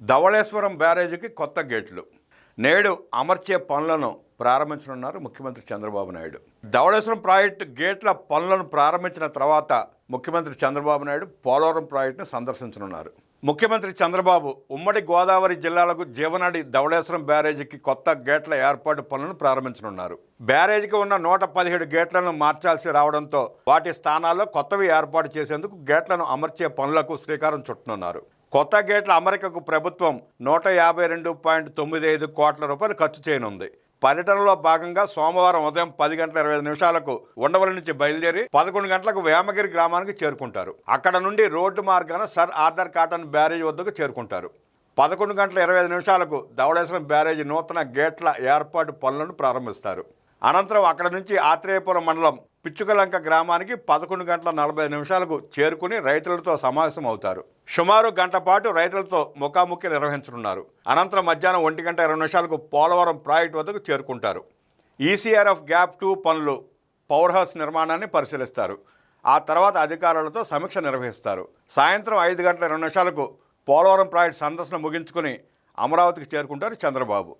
ధవళేశ్వరం బ్యారేజీకి కొత్త గేట్లు నేడు అమర్చే పనులను ప్రారంభించనున్నారు ముఖ్యమంత్రి చంద్రబాబు నాయుడు. ధవళేశ్వరం ప్రాజెక్టు గేట్ల పనులను ప్రారంభించిన తర్వాత ముఖ్యమంత్రి చంద్రబాబు నాయుడు పోలవరం ప్రాజెక్టును సందర్శించనున్నారు. ముఖ్యమంత్రి చంద్రబాబు ఉమ్మడి గోదావరి జిల్లాలకు జీవనాడి ధవళేశ్వరం బ్యారేజీకి కొత్త గేట్ల ఏర్పాటు పనులను ప్రారంభించనున్నారు. బ్యారేజీకి ఉన్న 117 గేట్లను మార్చాల్సి రావడంతో వాటి స్థానాల్లో కొత్తవి ఏర్పాటు చేసేందుకు గేట్లను అమర్చే పనులకు శ్రీకారం చుట్టనున్నారు. కొత్త గేట్ల అమరికకు ప్రభుత్వం 152.95 కోట్ల రూపాయలు ఖర్చు చేయనుంది. పర్యటనలో భాగంగా సోమవారం ఉదయం 10:25 ఉండవల్లి నుంచి బయలుదేరి 11 గంటలకు వేమగిరి గ్రామానికి చేరుకుంటారు. అక్కడ నుండి రోడ్డు మార్గాన సర్ ఆర్థర్ కాటన్ బ్యారేజ్ వద్దకు చేరుకుంటారు. 11:25 ధవళేశ్వరం బ్యారేజీ నూతన గేట్ల ఏర్పాటు పనులను ప్రారంభిస్తారు. అనంతరం అక్కడ నుంచి ఆత్రేయపురం మండలం పిచ్చుకలంక గ్రామానికి 11:40 చేరుకుని రైతులతో సమావేశం అవుతారు. సుమారు గంట పాటు రైతులతో ముఖాముఖి నిర్వహించనున్నారు. అనంతరం మధ్యాహ్నం 1:20 పోలవరం ప్రాజెక్టు వద్దకు చేరుకుంటారు. ఈసీఆర్ఎఫ్ గ్యాప్ 2 పనులు, పవర్ హౌస్ నిర్మాణాన్ని పరిశీలిస్తారు. ఆ తర్వాత అధికారులతో సమీక్ష నిర్వహిస్తారు. సాయంత్రం 5:20 పోలవరం ప్రాజెక్టు సందర్శన ముగించుకుని అమరావతికి చేరుకుంటారు చంద్రబాబు.